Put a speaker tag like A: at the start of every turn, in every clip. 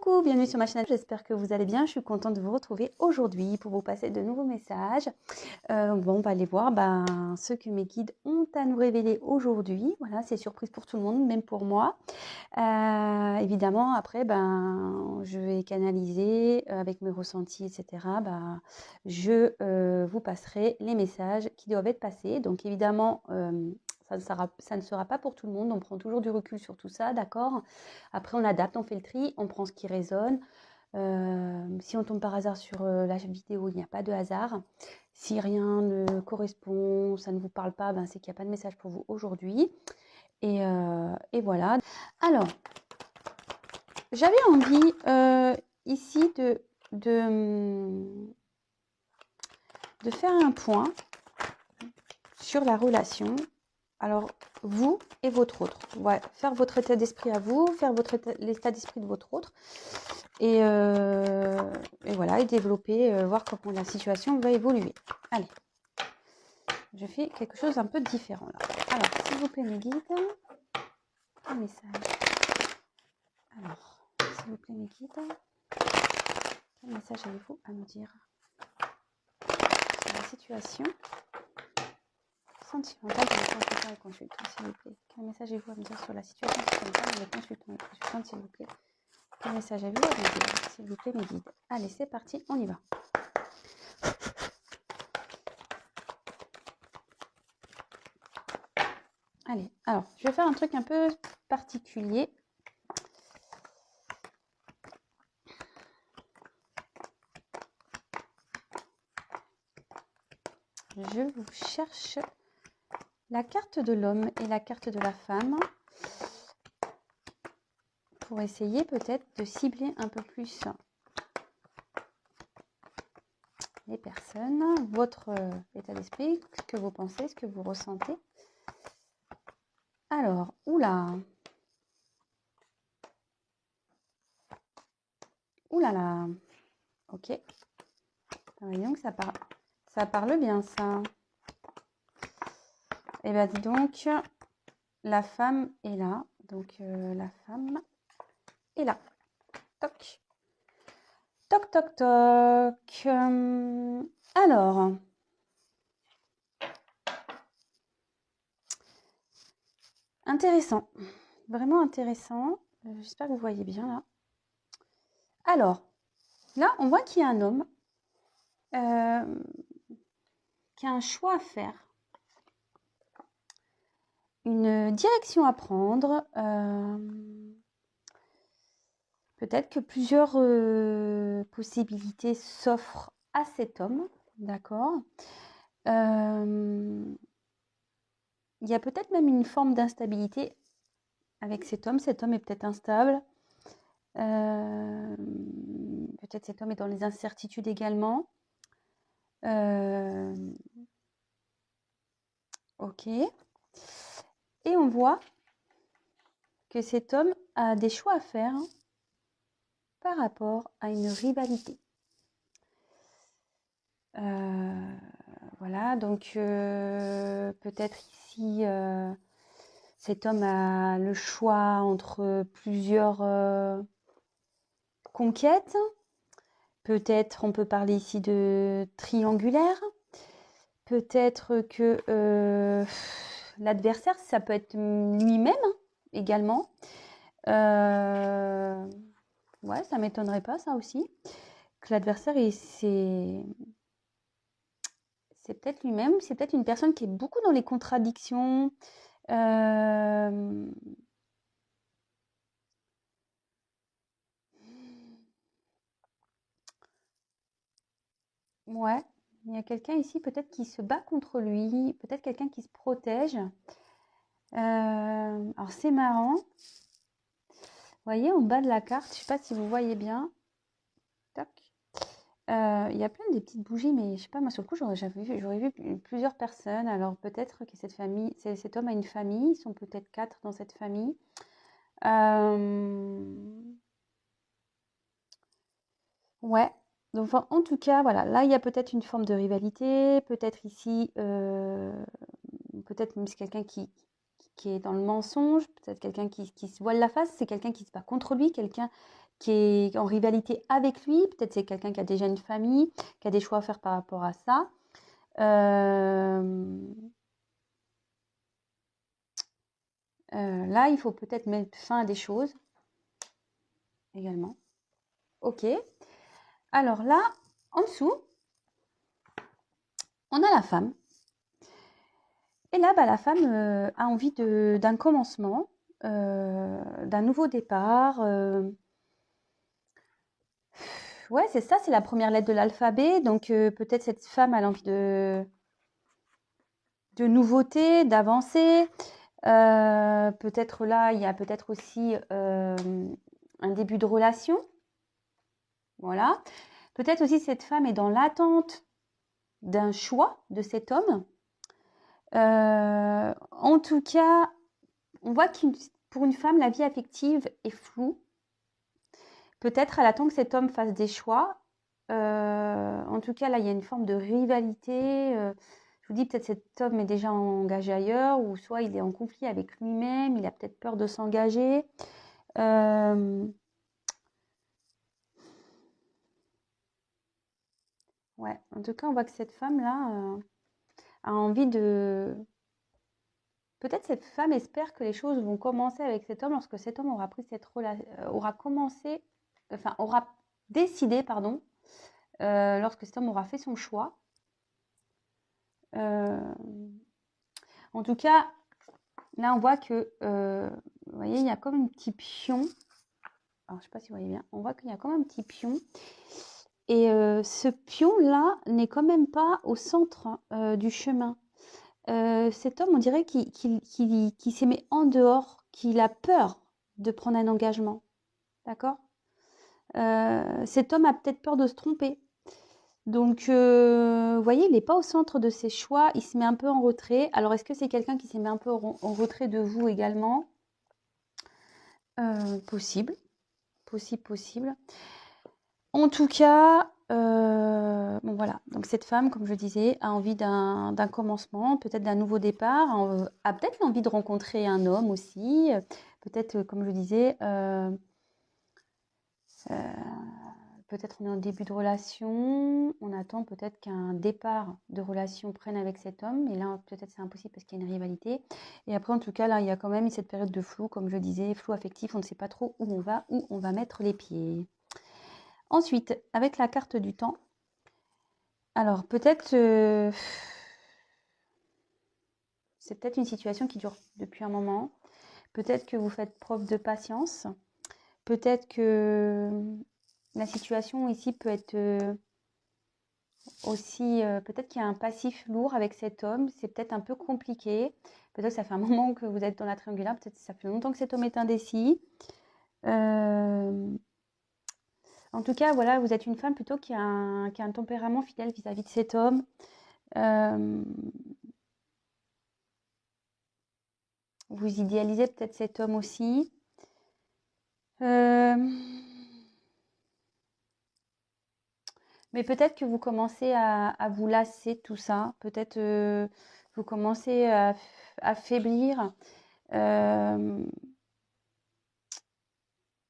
A: Coucou, bienvenue sur ma chaîne, j'espère que vous allez bien, je suis contente de vous retrouver aujourd'hui pour vous passer de nouveaux messages. On va aller voir ce que mes guides ont à nous révéler aujourd'hui. Voilà, c'est surprise pour tout le monde, même pour moi. Évidemment, après, je vais canaliser avec mes ressentis, etc. Je vous passerai les messages qui doivent être passés. Donc évidemment, ça ne sera pas pour tout le monde, on prend toujours du recul sur tout ça, d'accord? Après, on adapte, on fait le tri, on prend ce qui résonne. Si on tombe par hasard sur la vidéo, il n'y a pas de hasard. Si rien ne correspond, ça ne vous parle pas, c'est qu'il n'y a pas de message pour vous aujourd'hui. Et voilà. Alors, j'avais envie ici de faire un point sur la relation. Alors, vous et votre autre. Ouais, faire votre état d'esprit à vous, faire l'état d'esprit de votre autre. Et voilà, et développer, voir comment la situation va évoluer. Allez, je fais quelque chose un peu différent là. Alors, s'il vous plaît, mes guides, un message. Alors, s'il vous plaît, mes guides, quel message avez-vous à me dire sur la situation sentimentale de votre consultant et consultant, s'il vous plaît? Quel message avez-vous à me dire sur la situation sentimentale de votre consultant et consultante, s'il vous plaît? Quel message avez-vous à me dire, s'il vous plaît, mes guides? Allez, c'est parti, on y va. Allez, alors, je vais faire un truc un peu particulier. Je vous cherche la carte de l'homme et la carte de la femme pour essayer peut-être de cibler un peu plus les personnes, votre état d'esprit, ce que vous pensez, ce que vous ressentez. Alors, oula, oulala, ok. Voyons que ça parle bien ça. Eh bien, dis donc, la femme est là. Donc, la femme est là. Toc. Toc, toc, toc. Alors, intéressant. Vraiment intéressant. J'espère que vous voyez bien là. Alors, là, on voit qu'il y a un homme qui a un choix à faire. Une direction à prendre. Peut-être que plusieurs possibilités s'offrent à cet homme, d'accord. Il y a peut-être même une forme d'instabilité avec cet homme. Cet homme est peut-être instable. Peut-être cet homme est dans les incertitudes également. Ok. Et on voit que cet homme a des choix à faire par rapport à une rivalité. Voilà, donc peut-être ici, cet homme a le choix entre plusieurs conquêtes. Peut-être on peut parler ici de triangulaire. Peut-être que l'adversaire, ça peut être lui-même également. Ouais, ça m'étonnerait pas, ça aussi. Que l'adversaire, c'est peut-être lui-même, c'est peut-être une personne qui est beaucoup dans les contradictions. Ouais, il y a quelqu'un ici peut-être qui se bat contre lui, peut-être quelqu'un qui se protège. Alors c'est marrant. Vous voyez, en bas de la carte, je ne sais pas si vous voyez bien. Tac. Il y a plein de petites bougies, mais je sais pas, moi sur le coup, j'aurais vu plusieurs personnes. Alors peut-être que cet homme a une famille, ils sont peut-être 4 dans cette famille. Ouais, donc en tout cas, voilà, là il y a peut-être une forme de rivalité, peut-être ici, peut-être même c'est quelqu'un qui qui est dans le mensonge, peut-être quelqu'un qui se voile la face, c'est quelqu'un qui se bat contre lui, quelqu'un qui est en rivalité avec lui, peut-être c'est quelqu'un qui a déjà une famille, qui a des choix à faire par rapport à ça. Là, il faut peut-être mettre fin à des choses également. Ok. Alors là, en dessous, on a la femme. Et là, bah, la femme a envie d'un commencement, d'un nouveau départ. Ouais, c'est ça, c'est la première lettre de l'alphabet. Donc peut-être cette femme a envie de nouveautés, d'avancer. Peut-être là, il y a peut-être aussi un début de relation. Voilà. Peut-être aussi cette femme est dans l'attente d'un choix de cet homme. En tout cas, on voit que pour une femme, la vie affective est floue. Peut-être elle attend que cet homme fasse des choix. En tout cas, là, il y a une forme de rivalité. Je vous dis, peut-être cet homme est déjà engagé ailleurs, ou soit il est en conflit avec lui-même, il a peut-être peur de s'engager. Ouais, en tout cas, on voit que cette femme-là a envie de... Peut-être cette femme espère que les choses vont commencer avec cet homme lorsque cet homme aura pris cette aura commencé, enfin, aura décidé, pardon, lorsque cet homme aura fait son choix. En tout cas, là, on voit que, vous voyez, il y a comme un petit pion. Alors, je ne sais pas si vous voyez bien. On voit qu'il y a comme un petit pion. Et ce pion-là n'est quand même pas au centre du chemin. Cet homme, on dirait qu'il s'est mis en dehors, qu'il a peur de prendre un engagement. D'accord? Cet homme a peut-être peur de se tromper. Donc, vous voyez, il n'est pas au centre de ses choix, il se met un peu en retrait. Alors, est-ce que c'est quelqu'un qui s'est mis un peu en retrait de vous également? Possible, possible. En tout cas, bon voilà, donc cette femme, comme je disais, a envie d'un commencement, peut-être d'un nouveau départ, a peut-être l'envie de rencontrer un homme aussi, peut-être, comme je disais, peut-être on est en début de relation, on attend peut-être qu'un départ de relation prenne avec cet homme, et là peut-être c'est impossible parce qu'il y a une rivalité. Et après en tout cas là il y a quand même cette période de flou, comme je disais, flou affectif, on ne sait pas trop où on va mettre les pieds. Ensuite, avec la carte du temps, alors peut-être c'est peut-être une situation qui dure depuis un moment, peut-être que vous faites preuve de patience, peut-être que la situation ici peut être aussi, peut-être qu'il y a un passif lourd avec cet homme, c'est peut-être un peu compliqué. Peut-être que ça fait un moment que vous êtes dans la triangulaire, peut-être que ça fait longtemps que cet homme est indécis. En tout cas, voilà, vous êtes une femme plutôt qui a un tempérament fidèle vis-à-vis de cet homme. Vous idéalisez peut-être cet homme aussi. Mais peut-être que vous commencez à vous lasser de tout ça. Peut-être vous commencez à faiblir.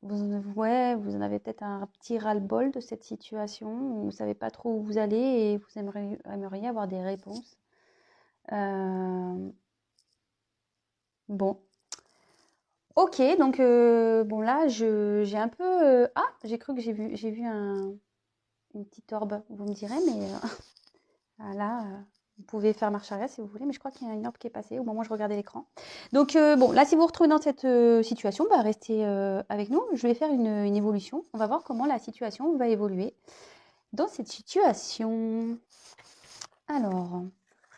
A: Vous en avez peut-être un petit ras-le-bol de cette situation. Vous ne savez pas trop où vous allez et vous aimeriez avoir des réponses. Bon. Ok, donc bon là, j'ai un peu... Ah, j'ai cru que j'ai vu une petite orbe, vous me direz, mais là, vous pouvez faire marche arrière si vous voulez, mais je crois qu'il y a une orbe qui est passée au moment où je regardais l'écran. Donc bon, là, si vous vous retrouvez dans cette situation, bah, restez avec nous. Je vais faire une évolution. On va voir comment la situation va évoluer dans cette situation. Alors,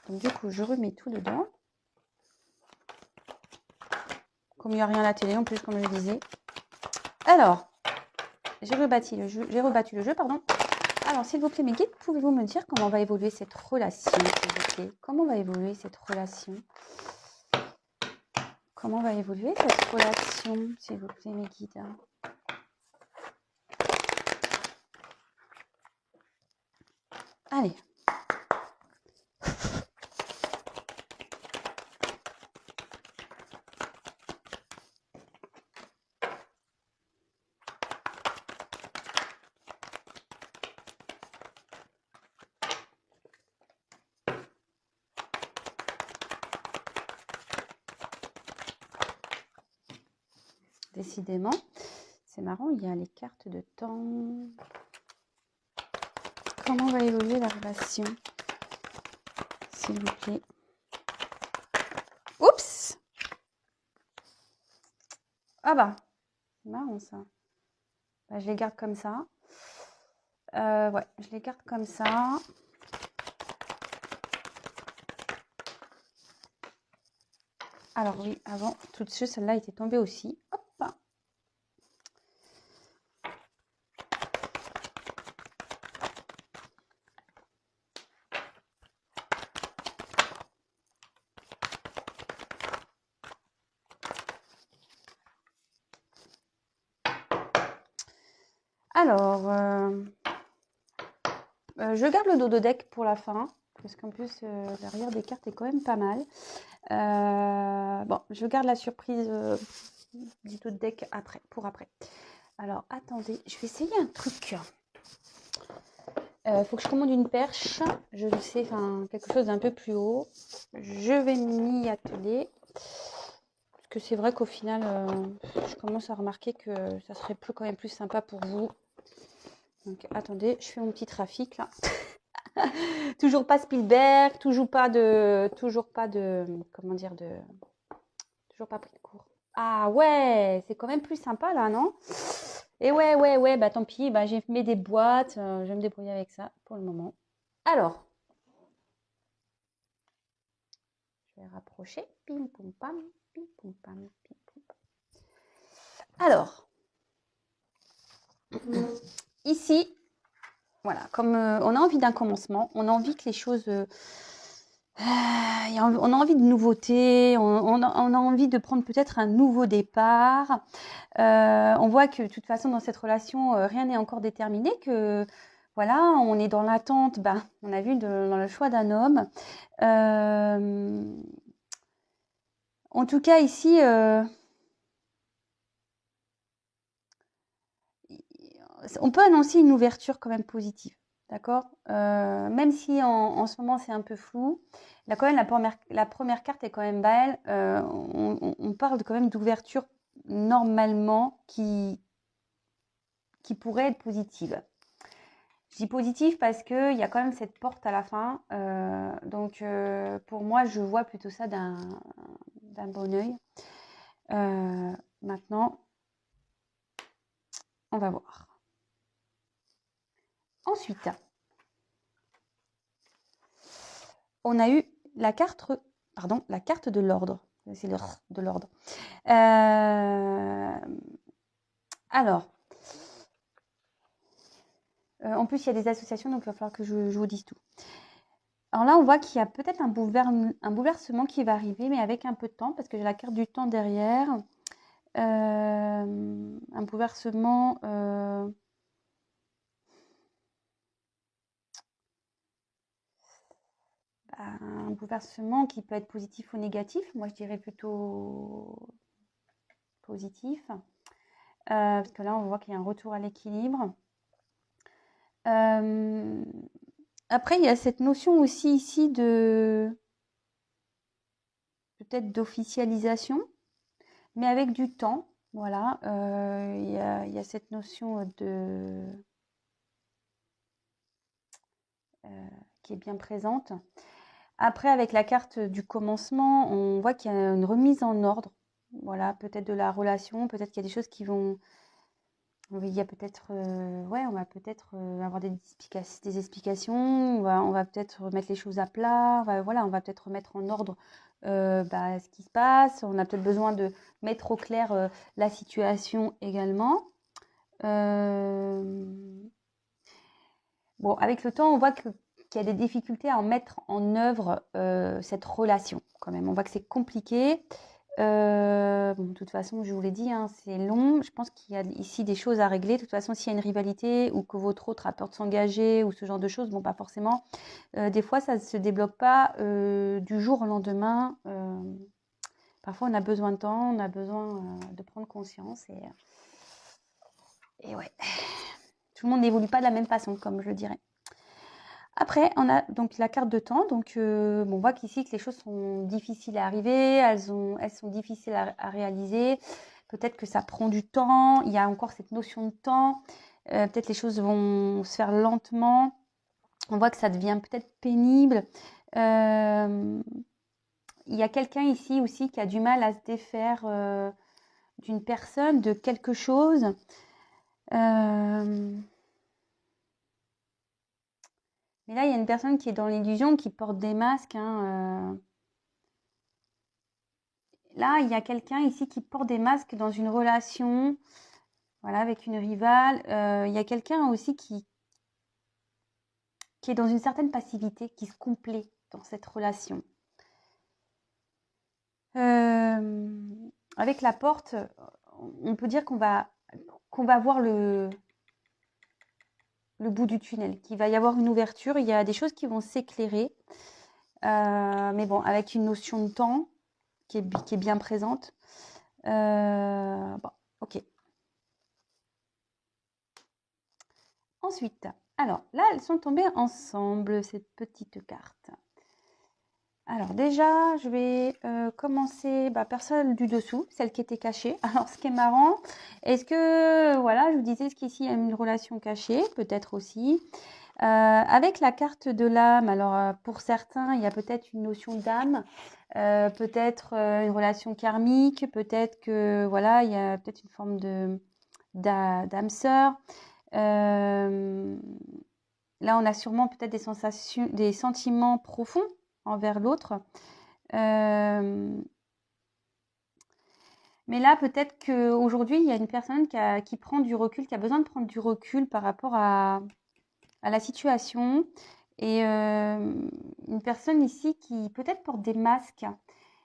A: donc, du coup, je remets tout dedans. Comme il n'y a rien à la télé en plus, comme je disais. Alors, j'ai rebattu le jeu, pardon. Alors, s'il vous plaît, mes guides, pouvez-vous me dire comment va évoluer cette relation, s'il vous plaît? Comment va évoluer cette relation? Comment va évoluer cette relation, s'il vous plaît, mes guides? Allez. décidément. C'est marrant, il y a les cartes de temps. Comment va évoluer la relation? S'il vous plaît. Oups! Ah bah, c'est marrant ça. Bah, je les garde comme ça. Ouais, je les garde comme ça. Alors oui, avant, tout de suite, celle-là était tombée aussi. Hop. Alors, je garde le dodo deck pour la fin, parce qu'en plus, l'arrière des cartes est quand même pas mal. Bon, je garde la surprise du dodo deck après, pour après. Alors, attendez, je vais essayer un truc. Faut que je commande une perche, je le sais, enfin, quelque chose d'un peu plus haut. Je vais m'y atteler. Parce que c'est vrai qu'au final, je commence à remarquer que ça serait quand même plus sympa pour vous. Donc, attendez, je fais mon petit trafic là. Toujours pas Spielberg, toujours pas de, comment dire, toujours pas pris de cours. Ah ouais, c'est quand même plus sympa là, non? Et ouais, bah tant pis, bah j'ai mis des boîtes, je vais me débrouiller avec ça pour le moment. Alors, je vais rapprocher, pim pum pam, pim pum pam, pim pum pam. Alors, ici, voilà, comme on a envie d'un commencement, on a envie que les choses... on a envie de nouveautés, on a envie de prendre peut-être un nouveau départ. On voit que de toute façon, dans cette relation, rien n'est encore déterminé, que voilà, on est dans l'attente, on a vu dans le choix d'un homme. En tout cas, ici... on peut annoncer une ouverture quand même positive, d'accord? Même si en ce moment c'est un peu flou, là quand même la première carte est quand même belle. On parle quand même d'ouverture normalement qui pourrait être positive. Je dis positive parce qu'il y a quand même cette porte à la fin. Donc pour moi, je vois plutôt ça d'un bon œil. Maintenant, on va voir. Ensuite, on a eu la carte de l'ordre. C'est de l'ordre. Alors, en plus, il y a des associations, donc il va falloir que je vous dise tout. Alors là, on voit qu'il y a peut-être un bouleversement qui va arriver, mais avec un peu de temps, parce que j'ai la carte du temps derrière. Un bouleversement... un bouleversement qui peut être positif ou négatif. Moi, je dirais plutôt positif. Parce que là, on voit qu'il y a un retour à l'équilibre. Après, il y a cette notion aussi ici de peut-être d'officialisation, mais avec du temps. Voilà, il y a cette notion de qui est bien présente. Après, avec la carte du commencement, on voit qu'il y a une remise en ordre. Voilà, peut-être de la relation, peut-être qu'il y a des choses qui vont... Il y a peut-être... on va peut-être avoir des explications, on va peut-être remettre les choses à plat, on va peut-être remettre en ordre ce qui se passe. On a peut-être besoin de mettre au clair la situation également. Bon, avec le temps, on voit qu'il y a des difficultés à en mettre en œuvre cette relation quand même. On voit que c'est compliqué. De toute façon, je vous l'ai dit, hein, c'est long. Je pense qu'il y a ici des choses à régler. De toute façon, s'il y a une rivalité ou que votre autre a peur de s'engager ou ce genre de choses, bon, pas forcément. Des fois, ça ne se débloque pas du jour au lendemain. Parfois, on a besoin de temps, on a besoin de prendre conscience. Et ouais, tout le monde n'évolue pas de la même façon, comme je le dirais. Après, on a donc la carte de temps. Donc, on voit qu'ici que les choses sont difficiles à arriver, elles sont difficiles à réaliser. Peut-être que ça prend du temps. Il y a encore cette notion de temps. Peut-être les choses vont se faire lentement. On voit que ça devient peut-être pénible. Il y a quelqu'un ici aussi qui a du mal à se défaire d'une personne, de quelque chose. Mais là, il y a une personne qui est dans l'illusion, qui porte des masques. Là, il y a quelqu'un ici qui porte des masques dans une relation, voilà, avec une rivale. Il y a quelqu'un aussi qui est dans une certaine passivité, qui se complaît dans cette relation. Avec la porte, on peut dire qu'on va voir le bout du tunnel, qu'il va y avoir une ouverture, il y a des choses qui vont s'éclairer. Mais bon, avec une notion de temps qui est bien présente. Bon, ok. Ensuite, alors là, elles sont tombées ensemble, ces petites cartes. Alors déjà, je vais commencer par celle du dessous, celle qui était cachée. Alors ce qui est marrant, est-ce que, voilà, je vous disais, est-ce qu'ici il y a une relation cachée? Peut-être aussi. Avec la carte de l'âme, alors pour certains, il y a peut-être une notion d'âme, peut-être une relation karmique, peut-être que, voilà, il y a peut-être une forme d'âme sœur. Là, on a sûrement peut-être des sensations, des sentiments profonds envers l'autre. Mais là, peut-être qu'aujourd'hui, il y a une personne qui prend du recul, qui a besoin de prendre du recul par rapport à la situation. Et une personne ici qui peut-être porte des masques,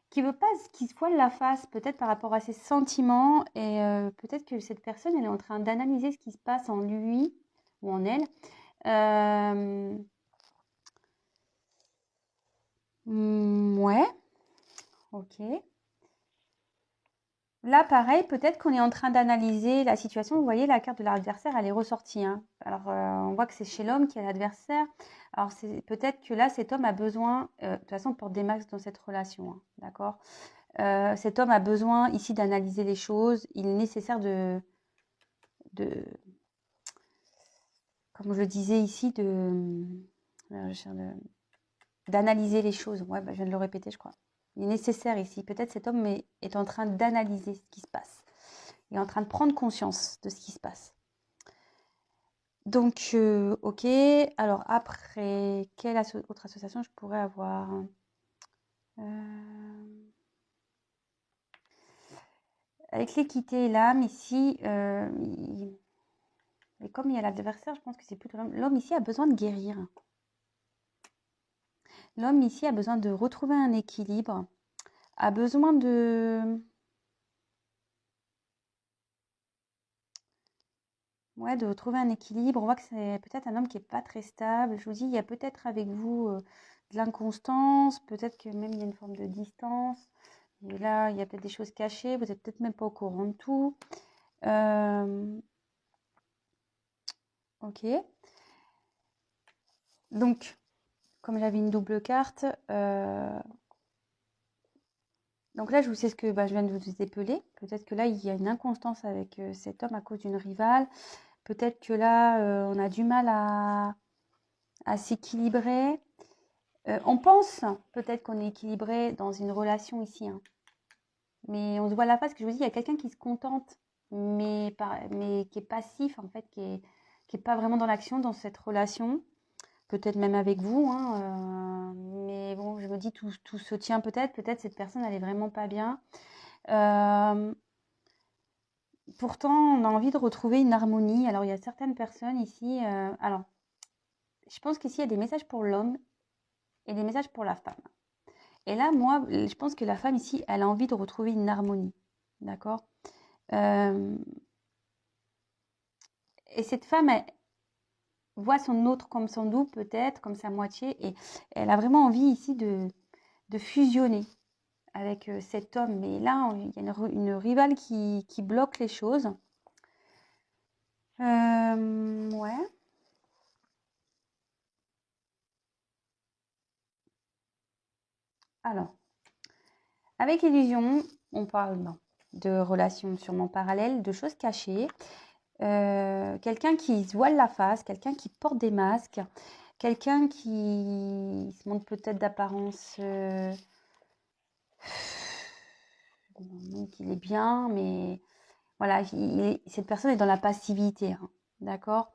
A: qui veut pas qu'il se voile la face, peut-être par rapport à ses sentiments. Et peut-être que cette personne, elle est en train d'analyser ce qui se passe en lui ou en elle. Ouais, ok. Là, pareil, peut-être qu'on est en train d'analyser la situation. Vous voyez, la carte de l'adversaire, elle est ressortie. Alors, on voit que c'est chez l'homme qui est l'adversaire. Alors, c'est peut-être que là, cet homme a besoin, de toute façon, on porte des masques dans cette relation, d'accord? Cet homme a besoin ici d'analyser les choses. Il est nécessaire comme je le disais ici, d'analyser les choses. Ouais, je viens de le répéter, je crois. Il est nécessaire ici. Peut-être cet homme est en train d'analyser ce qui se passe. Il est en train de prendre conscience de ce qui se passe. Donc, ok. Alors après, quelle autre association je pourrais avoir? Avec l'équité et l'âme, ici, mais comme il y a l'adversaire, je pense que c'est plutôt l'homme. L'homme ici a besoin de guérir. L'homme ici a besoin de retrouver un équilibre, a besoin de retrouver un équilibre. On voit que c'est peut-être un homme qui n'est pas très stable. Je vous dis, il y a peut-être avec vous de l'inconstance, peut-être que même il y a une forme de distance. Et là, il y a peut-être des choses cachées, vous n'êtes peut-être même pas au courant de tout. Ok. Donc, comme j'avais une double carte, donc là, je vous sais ce que je viens de vous épeler. Peut-être que là, il y a une inconstance avec cet homme à cause d'une rivale. Peut-être que là, on a du mal à s'équilibrer. On pense peut-être qu'on est équilibré dans une relation ici. Mais on se voit la face, que je vous dis, il y a quelqu'un qui se contente, mais qui est passif, en fait, qui est pas vraiment dans l'action dans cette relation. Peut-être même avec vous. Mais bon, je me dis, tout se tient peut-être. Peut-être cette personne, elle est vraiment pas bien. Pourtant, on a envie de retrouver une harmonie. Alors, il y a certaines personnes ici. Alors, je pense qu'ici, il y a des messages pour l'homme et des messages pour la femme. Et là, moi, je pense que la femme ici, elle a envie de retrouver une harmonie. D'accord? Et cette femme, elle voit son autre comme son double, peut-être, comme sa moitié. Et elle a vraiment envie ici de fusionner avec cet homme. Mais là, il y a une rivale qui bloque les choses. Ouais. Alors, avec illusion, on parle non. de relations sûrement parallèles, de choses cachées. Quelqu'un qui se voile la face, quelqu'un qui porte des masques, quelqu'un qui se montre peut-être d'apparence qu'il est bien, mais voilà, cette personne est dans la passivité, hein, d'accord.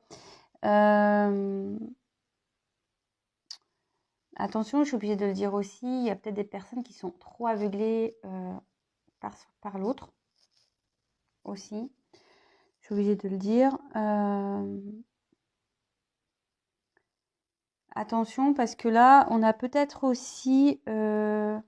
A: Attention, je suis obligée de le dire aussi, il y a peut-être des personnes qui sont trop aveuglées par l'autre aussi. Je suis obligée de le dire. Attention, parce que là, on a peut-être aussi... on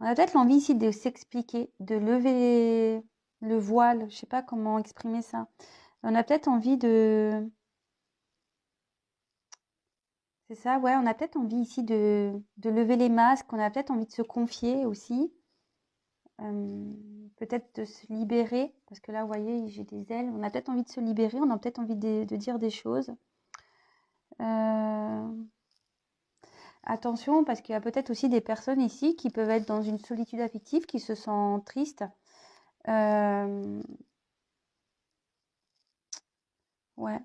A: a peut-être l'envie ici de s'expliquer, de lever le voile. Je ne sais pas comment exprimer ça. On a peut-être envie de... C'est ça, ouais, on a peut-être envie ici de lever les masques. On a peut-être envie de se confier aussi. Peut-être de se libérer. Parce que là, vous voyez, j'ai des ailes. On a peut-être envie de se libérer. On a peut-être envie de dire des choses. Attention, parce qu'il y a peut-être aussi des personnes ici qui peuvent être dans une solitude affective, qui se sentent tristes. Ouais.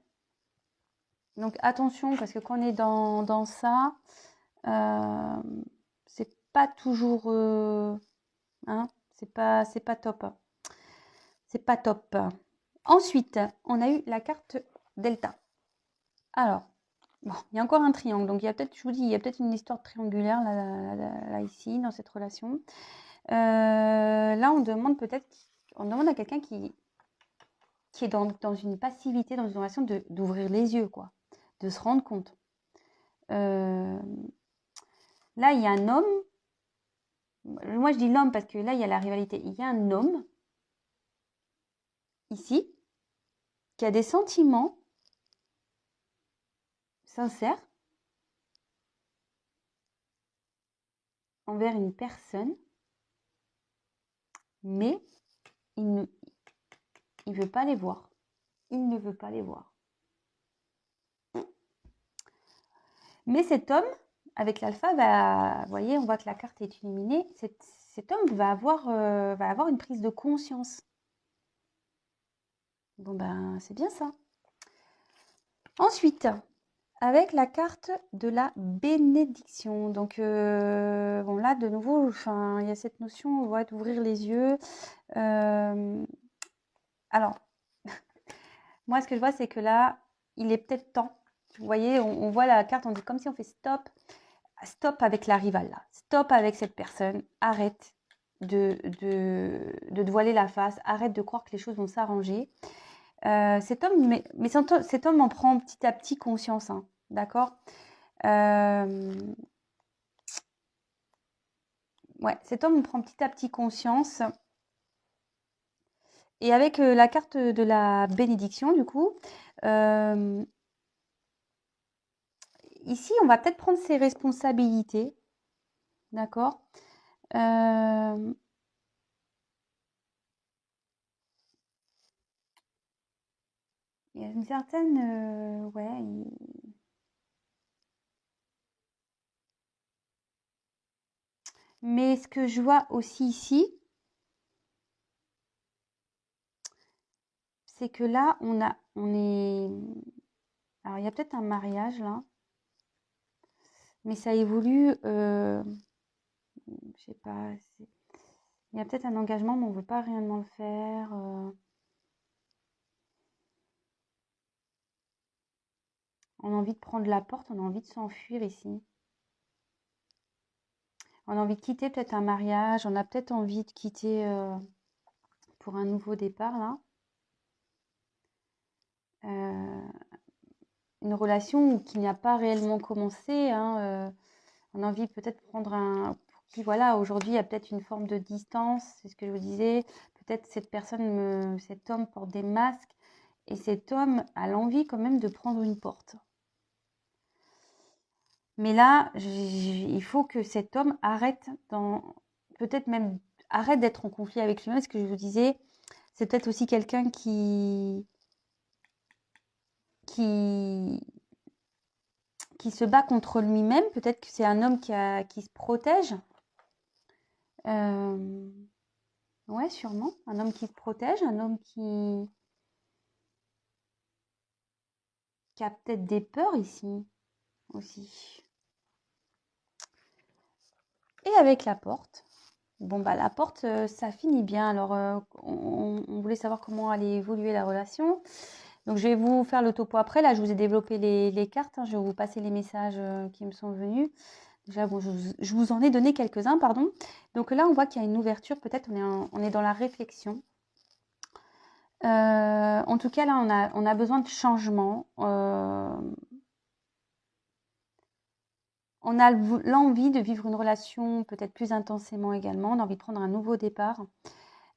A: Donc attention, parce que quand on est dans ça, c'est pas toujours... hein, c'est pas top. C'est pas top. Ensuite, on a eu la carte Delta. Alors, bon, il y a encore un triangle. Donc, il y a peut-être, je vous dis, il y a peut-être une histoire triangulaire là ici, dans cette relation. Là, on demande à quelqu'un qui est dans une passivité, dans une relation, d'ouvrir les yeux, quoi, de se rendre compte. Là, il y a un homme. Moi, je dis l'homme parce que là, il y a la rivalité. Il y a un homme, ici, qui a des sentiments sincères envers une personne, mais il ne veut pas les voir. Il ne veut pas les voir. Mais cet homme, avec l'alpha, vous voyez, on voit que la carte est illuminée. Cet homme va avoir une prise de conscience. Bon, ben, c'est bien ça. Ensuite, avec la carte de la bénédiction. Donc, bon, là, de nouveau, il y a cette notion d'ouvrir les yeux. Alors, moi, ce que je vois, c'est que là, il est peut-être temps. Vous voyez, on voit la carte, on dit comme si on fait stop. Stop avec la rivale, là. Stop avec cette personne. Arrête de te voiler la face. Arrête de croire que les choses vont s'arranger. Cet homme, cet homme en prend petit à petit conscience, hein, d'accord. Ouais, cet homme en prend petit à petit conscience. Et avec la carte de la bénédiction, du coup, ici, on va peut-être prendre ses responsabilités, d'accord. Il y a une certaine... ouais. Mais ce que je vois aussi ici, c'est que là, on est... Alors, il y a peut-être un mariage, là. Mais ça évolue... je sais pas... Il y a peut-être un engagement, mais on ne veut pas réellement le faire. On a envie de prendre la porte, on a envie de s'enfuir ici. On a envie de quitter peut-être un mariage, on a peut-être envie de quitter pour un nouveau départ, là. Une relation qui n'a pas réellement commencé, hein, on a envie peut-être de prendre pour qui, voilà, aujourd'hui, il y a peut-être une forme de distance, c'est ce que je vous disais. Peut-être cet homme porte des masques et cet homme a l'envie quand même de prendre une porte. Mais là, il faut que cet homme arrête peut-être même arrête d'être en conflit avec lui-même. Ce que je vous disais, c'est peut-être aussi quelqu'un qui qui se bat contre lui-même. Peut-être que c'est un homme qui se protège. Ouais, sûrement. Un homme qui se protège, un homme qui a peut-être des peurs ici aussi. Et avec la porte. Bon, bah la porte, ça finit bien. Alors, on voulait savoir comment allait évoluer la relation. Donc, je vais vous faire le topo après. Là, je vous ai développé les cartes. Je vais vous passer les messages qui me sont venus. Déjà, bon, je vous en ai donné quelques-uns, pardon. Donc là, on voit qu'il y a une ouverture. Peut-être on est dans la réflexion. En tout cas, là, on a besoin de changement. On a l'envie de vivre une relation peut-être plus intensément également. On a envie de prendre un nouveau départ.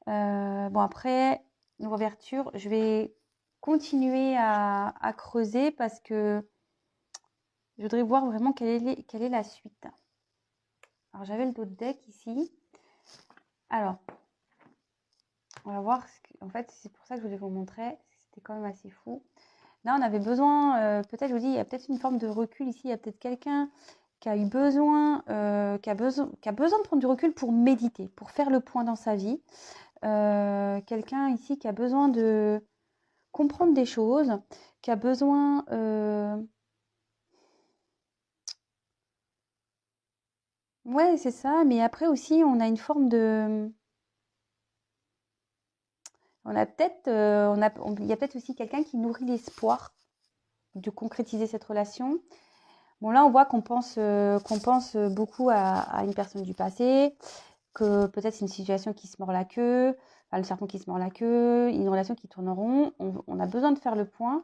A: Bon, après, une ouverture, je vais continuer à creuser parce que je voudrais voir vraiment quelle est la suite. Alors, j'avais le dos de deck ici. Alors, on va voir. En fait, c'est pour ça que je voulais vous montrer. C'était quand même assez fou. Là, on avait besoin, peut-être, je vous dis, il y a peut-être une forme de recul ici. Il y a peut-être quelqu'un qui a eu besoin, qui a besoin de prendre du recul pour méditer, pour faire le point dans sa vie. Quelqu'un ici qui a besoin de comprendre des choses, qui a besoin... Ouais, c'est ça. Mais après aussi, on a une forme de... On a peut-être... il y a peut-être aussi quelqu'un qui nourrit l'espoir de concrétiser cette relation. Bon, là, on voit qu'on pense beaucoup à une personne du passé, que peut-être c'est une situation qui se mord la queue, enfin, le serpent qui se mord la queue, une relation qui tourne rond. On a besoin de faire le point,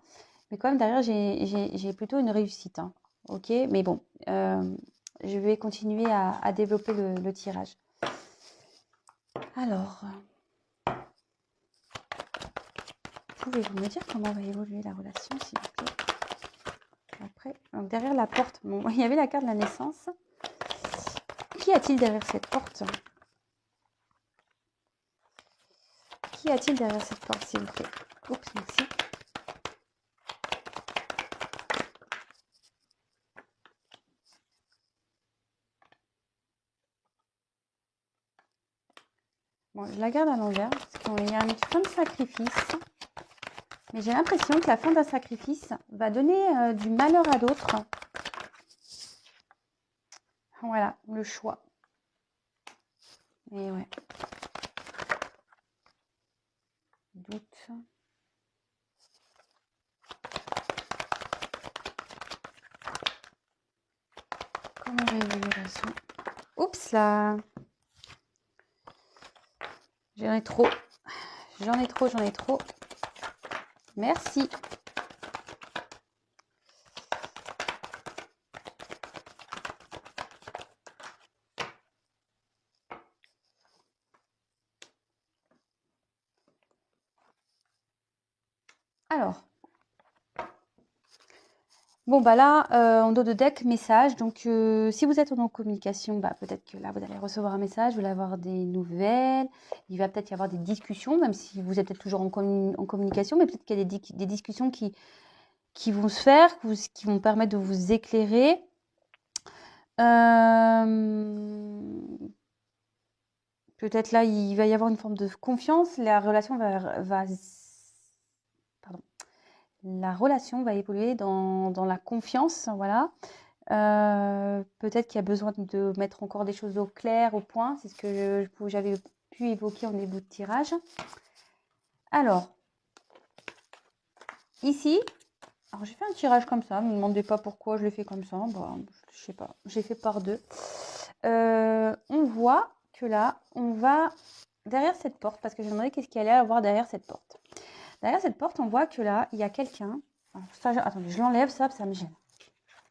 A: mais quand même, derrière, j'ai plutôt une réussite. Hein. Ok, mais bon, je vais continuer à développer le tirage. Alors, pouvez-vous me dire comment va évoluer la relation, s'il vous plaît? Après, donc derrière la porte, bon, il y avait la carte de la naissance. Qu'y a-t-il derrière cette porte? Qu'y a-t-il derrière cette porte, s'il vous plaît? Oups, merci. Bon, je la garde à l'envers parce qu'il y a une fin de sacrifice. Mais j'ai l'impression que la fin d'un sacrifice va donner du malheur à d'autres. Voilà, le choix. Et ouais. Doute. Comment va évoluer la son? Oups là. J'en ai trop. J'en ai trop. Merci. Alors. Bon, bah là, en dos de deck, message. Donc, si vous êtes en communication, bah, peut-être que là, vous allez recevoir un message, vous allez avoir des nouvelles. Il va peut-être y avoir des discussions, même si vous êtes peut-être toujours en communication, mais peut-être qu'il y a des discussions qui vont se faire, qui vont permettre de vous éclairer. Peut-être là, il va y avoir une forme de confiance. La relation la relation va évoluer dans la confiance, voilà. Peut-être qu'il y a besoin de mettre encore des choses au clair, au point. C'est ce que j'avais pu évoquer en début de tirage. Alors, ici, alors j'ai fait un tirage comme ça. Ne me demandez pas pourquoi je l'ai fait comme ça. Bah, je sais pas. J'ai fait par deux. On voit que là, on va derrière cette porte, parce que je me demandais qu'est-ce qu'il allait avoir derrière cette porte. Derrière cette porte, on voit que là, il y a quelqu'un. Attendez, je l'enlève, ça me gêne.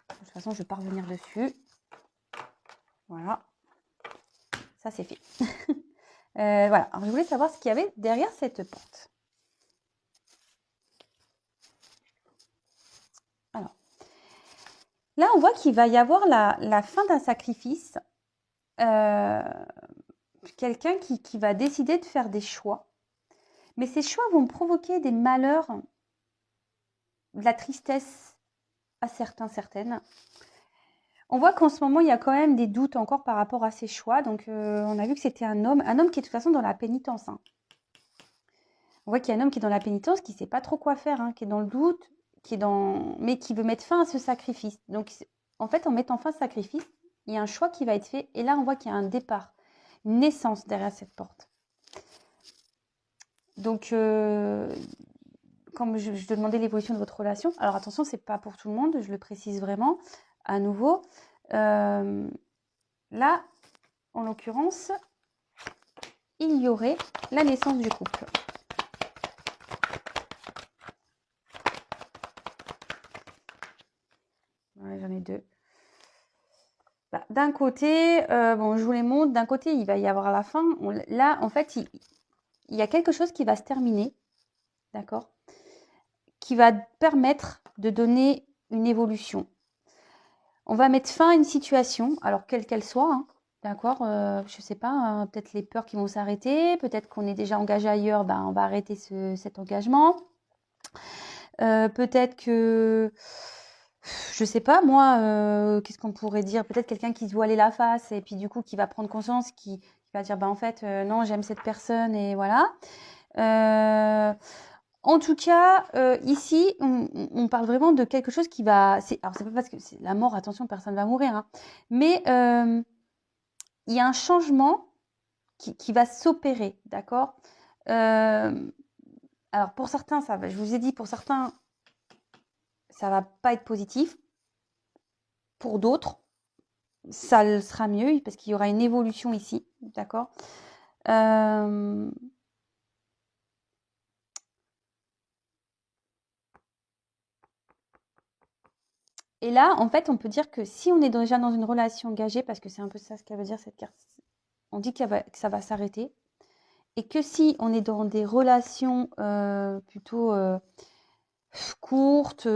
A: De toute façon, je vais pas revenir dessus. Voilà. Ça, c'est fait. Voilà. Alors, je voulais savoir ce qu'il y avait derrière cette porte. Alors, là, on voit qu'il va y avoir la fin d'un sacrifice. Quelqu'un qui va décider de faire des choix. Mais ces choix vont provoquer des malheurs, de la tristesse à certains, certaines. On voit qu'en ce moment, il y a quand même des doutes encore par rapport à ses choix. Donc, on a vu que c'était un homme qui est de toute façon dans la pénitence. Hein. On voit qu'il y a un homme qui est dans la pénitence, qui ne sait pas trop quoi faire, hein, qui est dans le doute, mais qui veut mettre fin à ce sacrifice. Donc, en fait, en mettant fin à ce sacrifice, il y a un choix qui va être fait. Et là, on voit qu'il y a un départ, une naissance derrière cette porte. Donc, comme je te demandais l'évolution de votre relation, alors attention, ce n'est pas pour tout le monde, je le précise vraiment, à nouveau. Là, en l'occurrence, il y aurait la naissance du couple. Ouais, j'en ai deux. Bah, d'un côté, bon, je vous les montre. D'un côté, il va y avoir la fin. Là, en fait, il y a quelque chose qui va se terminer, d'accord, qui va permettre de donner une évolution. On va mettre fin à une situation, alors quelle qu'elle soit, hein, d'accord, je ne sais pas, hein, peut-être les peurs qui vont s'arrêter, peut-être qu'on est déjà engagé ailleurs, ben, on va arrêter cet engagement. Peut-être que, je sais pas moi, qu'est-ce qu'on pourrait dire? Peut-être quelqu'un qui se voilait la face et puis du coup qui va prendre conscience, qui va dire bah en fait non j'aime cette personne et voilà. En tout cas, ici on parle vraiment de quelque chose qui va. Alors c'est pas parce que c'est la mort, attention personne va mourir, hein, mais il y a un changement qui va s'opérer, d'accord. Alors pour certains, je vous ai dit, pour certains, ça va pas être positif. Pour d'autres, ça le sera mieux parce qu'il y aura une évolution ici, d'accord. Et là, en fait, on peut dire que si on est déjà dans une relation engagée, parce que c'est un peu ça ce qu'elle veut dire cette carte, on dit que ça va s'arrêter. Et que si on est dans des relations plutôt courtes,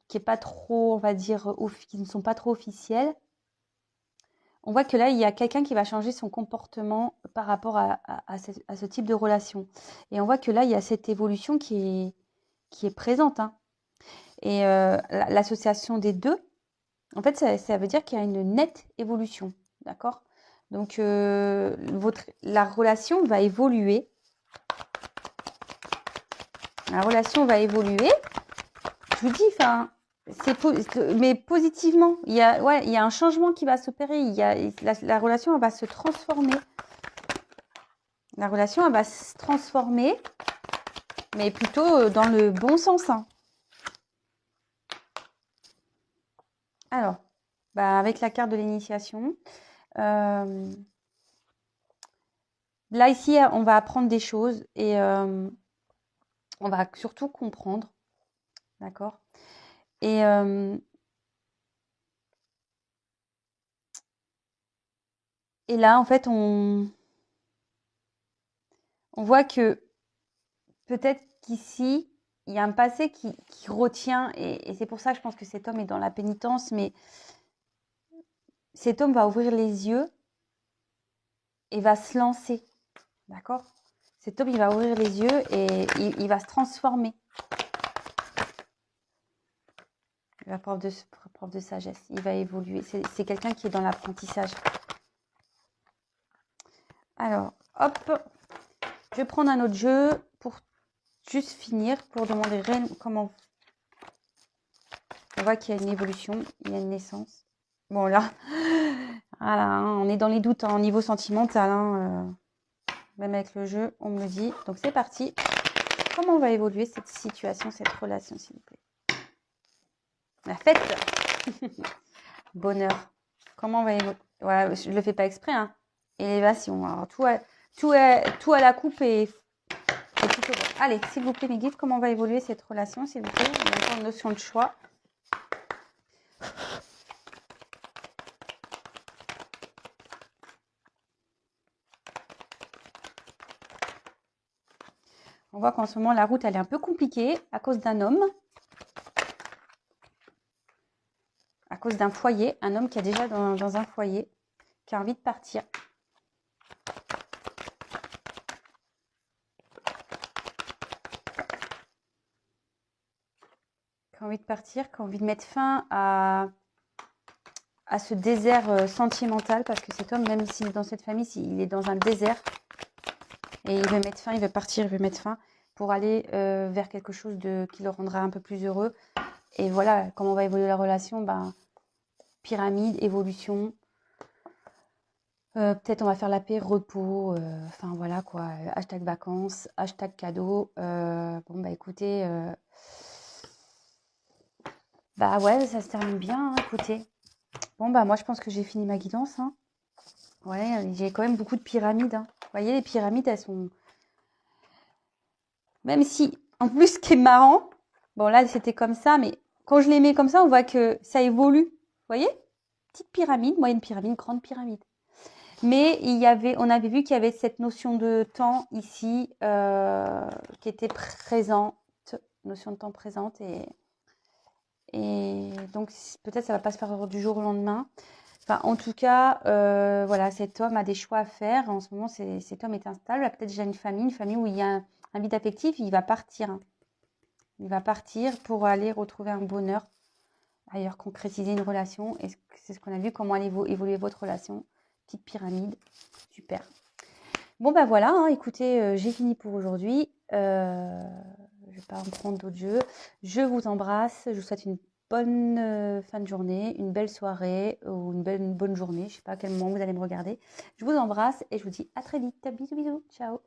A: qui est pas trop, on va dire, qui ne sont pas trop officielles, on voit que là, il y a quelqu'un qui va changer son comportement par rapport à ce type de relation. Et on voit que là, il y a cette évolution qui est présente. Hein. Et l'association des deux, en fait, ça veut dire qu'il y a une nette évolution. D'accord. Donc, la relation va évoluer. La relation va évoluer. Je vous dis, enfin, mais positivement. Il y a un changement qui va s'opérer. La relation elle va se transformer. La relation elle va se transformer, mais plutôt dans le bon sens. Hein. Alors, bah, avec la carte de l'initiation, là ici, on va apprendre des choses et on va surtout comprendre. D'accord. Et là, en fait, on voit que peut-être qu'ici, il y a un passé qui retient, et c'est pour ça que je pense que cet homme est dans la pénitence, mais cet homme va ouvrir les yeux et va se lancer. D'accord. Cet homme, il va ouvrir les yeux et il va se transformer. La preuve de sagesse. Il va évoluer. C'est quelqu'un qui est dans l'apprentissage. Alors, hop. Je vais prendre un autre jeu pour juste finir, pour demander comment. On voit qu'il y a une évolution, il y a une naissance. Bon, là, voilà, hein, on est dans les doutes au niveau sentimental. Hein, même avec le jeu, on me le dit. Donc, c'est parti. Comment va évoluer cette situation, cette relation, s'il vous plaît? La fête. Bonheur. Comment va évoluer? Ouais, je ne le fais pas exprès. Hein. Élévation. Alors, tout à la coupe et tout au bon. Allez, s'il vous plaît, mes guides, comment va évoluer cette relation, s'il vous plaît? Il y a encore une notion de choix. On voit qu'en ce moment, la route, elle est un peu compliquée à cause d'un homme. À cause d'un foyer. Un homme qui est déjà dans un foyer, qui a envie de partir. Qui a envie de partir, qui a envie de mettre fin à ce désert sentimental, parce que cet homme, même s'il est dans cette famille, il est dans un désert, et il veut mettre fin, il veut partir, il veut mettre fin, pour aller vers quelque chose qui le rendra un peu plus heureux. Et voilà, comment va évoluer la relation, ben, pyramide, évolution, peut-être on va faire la paix, repos, enfin voilà quoi, hashtag vacances, hashtag cadeau. Bon bah écoutez, bah ouais, ça se termine bien, hein, écoutez. Bon bah moi je pense que j'ai fini ma guidance, hein. Ouais, j'ai quand même beaucoup de pyramides, hein. Vous voyez, les pyramides, elles sont... Même si, en plus, ce qui est marrant, bon là c'était comme ça, mais quand je les mets comme ça, on voit que ça évolue. Vous voyez? Petite pyramide, moyenne pyramide, grande pyramide. Mais on avait vu qu'il y avait cette notion de temps ici qui était présente, notion de temps présente, et donc peut-être ça va pas se faire du jour au lendemain. Enfin, en tout cas, voilà, cet homme a des choix à faire. En ce moment, cet homme est instable. Il a peut-être déjà une famille où il y a un vide affectif. Il va partir, hein. Il va partir pour aller retrouver un bonheur ailleurs, concrétiser une relation. Et c'est ce qu'on a vu, comment allait évoluer votre relation. Petite pyramide, super. Bon, bah voilà, hein, écoutez, j'ai fini pour aujourd'hui. Je vais pas en prendre d'autres jeux. Je vous embrasse. Je vous souhaite une bonne fin de journée, une belle soirée ou une bonne journée. Je sais pas à quel moment vous allez me regarder. Je vous embrasse et je vous dis à très vite. Bisous, bisous. Ciao.